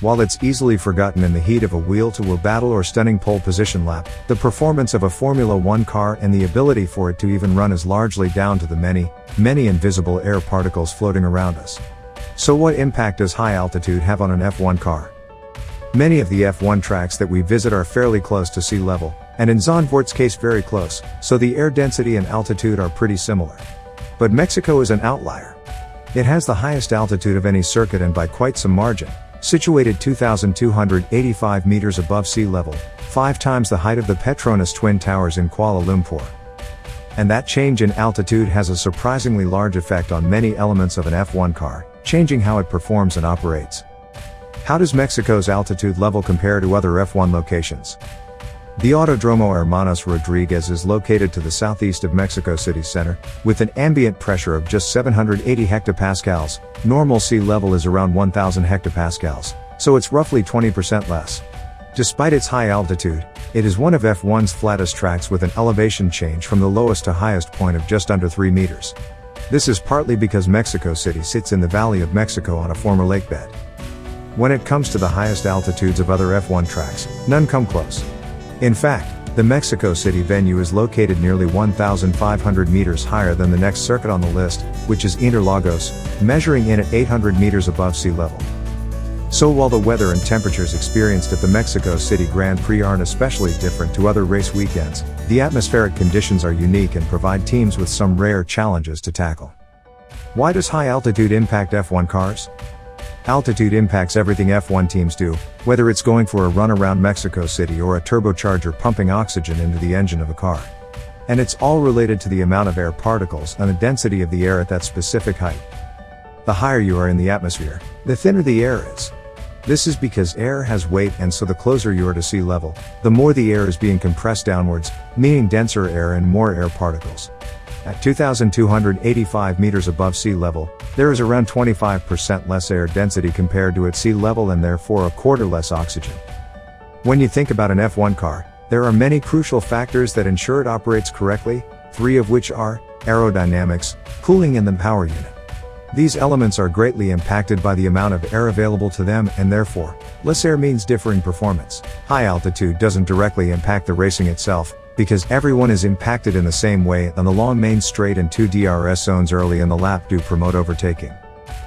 While it's easily forgotten in the heat of a wheel-to-wheel battle or stunning pole position lap, the performance of a Formula One car and the ability for it to even run is largely down to the many, many invisible air particles floating around us. So what impact does high altitude have on an F1 car? Many of the F1 tracks that we visit are fairly close to sea level, and in Zandvoort's case very close, so the air density and altitude are pretty similar. But Mexico is an outlier. It has the highest altitude of any circuit and by quite some margin, situated 2,285 meters above sea level, 5 times the height of the Petronas Twin Towers in Kuala Lumpur. And that change in altitude has a surprisingly large effect on many elements of an F1 car, changing how it performs and operates. How does Mexico's altitude level compare to other F1 locations? The Autodromo Hermanos Rodriguez is located to the southeast of Mexico City Center, with an ambient pressure of just 780 hectopascals. Normal sea level is around 1000 hectopascals, so it's roughly 20% less. Despite its high altitude, it is one of F1's flattest tracks with an elevation change from the lowest to highest point of just under 3 meters. This is partly because Mexico City sits in the Valley of Mexico on a former lake bed. When it comes to the highest altitudes of other F1 tracks, none come close. In fact, the Mexico City venue is located nearly 1,500 meters higher than the next circuit on the list, which is Interlagos, measuring in at 800 meters above sea level. So while the weather and temperatures experienced at the Mexico City Grand Prix aren't especially different to other race weekends, the atmospheric conditions are unique and provide teams with some rare challenges to tackle. Why does high altitude impact F1 cars? Altitude impacts everything F1 teams do, whether it's going for a run around Mexico City or a turbocharger pumping oxygen into the engine of a car. And it's all related to the amount of air particles and the density of the air at that specific height. The higher you are in the atmosphere, the thinner the air is. This is because air has weight, and so the closer you are to sea level, the more the air is being compressed downwards, meaning denser air and more air particles. At 2,285 meters above sea level, there is around 25% less air density compared to at sea level and therefore a quarter less oxygen. When you think about an F1 car, there are many crucial factors that ensure it operates correctly, 3 of which are aerodynamics, cooling and the power unit. These elements are greatly impacted by the amount of air available to them, and therefore, less air means differing performance. High altitude doesn't directly impact the racing itself, because everyone is impacted in the same way, and the long main straight and 2 DRS zones early in the lap do promote overtaking.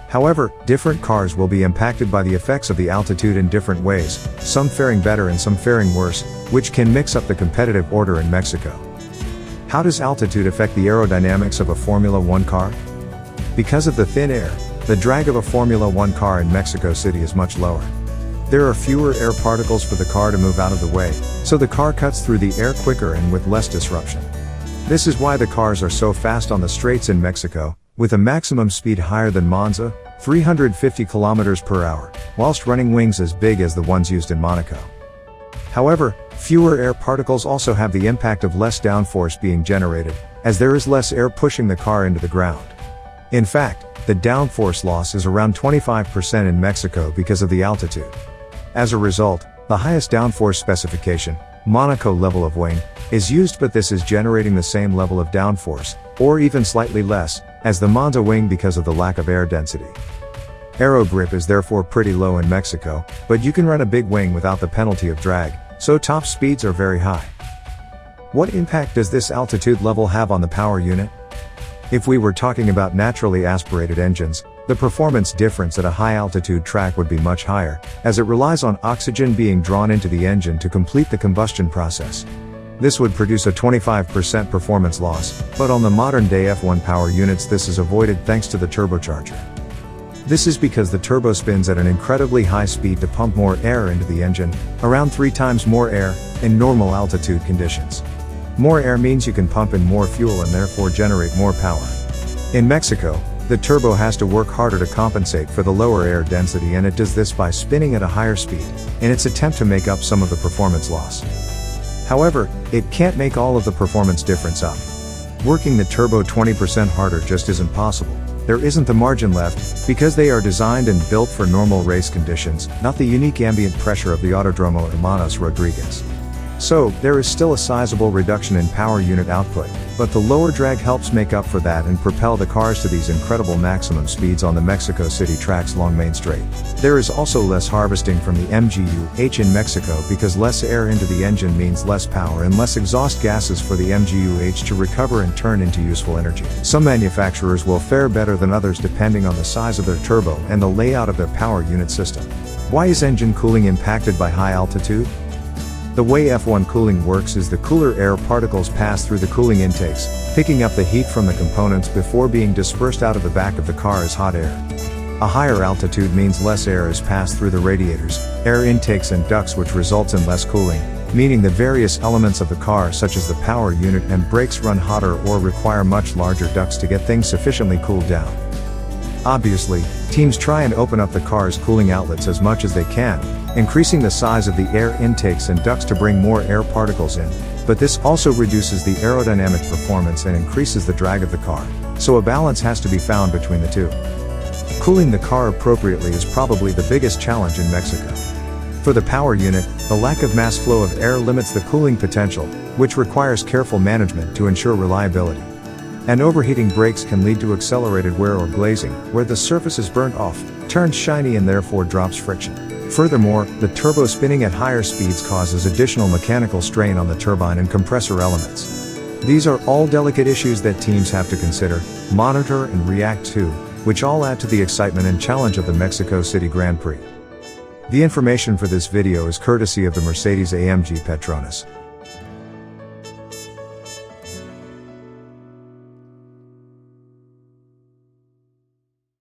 However, different cars will be impacted by the effects of the altitude in different ways, some faring better and some faring worse, which can mix up the competitive order in Mexico. How does altitude affect the aerodynamics of a Formula One car? Because of the thin air, the drag of a Formula One car in Mexico City is much lower. There are fewer air particles for the car to move out of the way, so the car cuts through the air quicker and with less disruption. This is why the cars are so fast on the straights in Mexico, with a maximum speed higher than Monza, 350 km per hour, whilst running wings as big as the ones used in Monaco. However, fewer air particles also have the impact of less downforce being generated, as there is less air pushing the car into the ground. In fact, the downforce loss is around 25% in Mexico because of the altitude. As a result, the highest downforce specification, Monaco level of wing, is used, but this is generating the same level of downforce, or even slightly less, as the Monza wing because of the lack of air density. Aero grip is therefore pretty low in Mexico, but you can run a big wing without the penalty of drag, so top speeds are very high. What impact does this altitude level have on the power unit? If we were talking about naturally aspirated engines, the performance difference at a high-altitude track would be much higher, as it relies on oxygen being drawn into the engine to complete the combustion process. This would produce a 25% performance loss, but on the modern-day F1 power units this is avoided thanks to the turbocharger. This is because the turbo spins at an incredibly high speed to pump more air into the engine, around 3 times more air, in normal altitude conditions. More air means you can pump in more fuel and therefore generate more power. In Mexico, the turbo has to work harder to compensate for the lower air density, and it does this by spinning at a higher speed, in its attempt to make up some of the performance loss. However, it can't make all of the performance difference up. Working the turbo 20% harder just isn't possible. There isn't the margin left, because they are designed and built for normal race conditions, not the unique ambient pressure of the Autodromo Hermanos Rodriguez. So, there is still a sizable reduction in power unit output, but the lower drag helps make up for that and propel the cars to these incredible maximum speeds on the Mexico City tracks along Main Street. There is also less harvesting from the MGU-H in Mexico because less air into the engine means less power and less exhaust gases for the MGU-H to recover and turn into useful energy. Some manufacturers will fare better than others depending on the size of their turbo and the layout of their power unit system. Why is engine cooling impacted by high altitude? The way F1 cooling works is the cooler air particles pass through the cooling intakes, picking up the heat from the components before being dispersed out of the back of the car as hot air. A higher altitude means less air is passed through the radiators, air intakes and ducts, which results in less cooling, meaning the various elements of the car such as the power unit and brakes run hotter or require much larger ducts to get things sufficiently cooled down. Obviously, teams try and open up the car's cooling outlets as much as they can, increasing the size of the air intakes and ducts to bring more air particles in, but this also reduces the aerodynamic performance and increases the drag of the car, so a balance has to be found between the two. Cooling the car appropriately is probably the biggest challenge in Mexico. For the power unit, the lack of mass flow of air limits the cooling potential, which requires careful management to ensure reliability. And overheating brakes can lead to accelerated wear or glazing, where the surface is burnt off, turns shiny and therefore drops friction. Furthermore, the turbo spinning at higher speeds causes additional mechanical strain on the turbine and compressor elements. These are all delicate issues that teams have to consider, monitor and react to, which all add to the excitement and challenge of the Mexico City Grand Prix. The information for this video is courtesy of the Mercedes-AMG Petronas.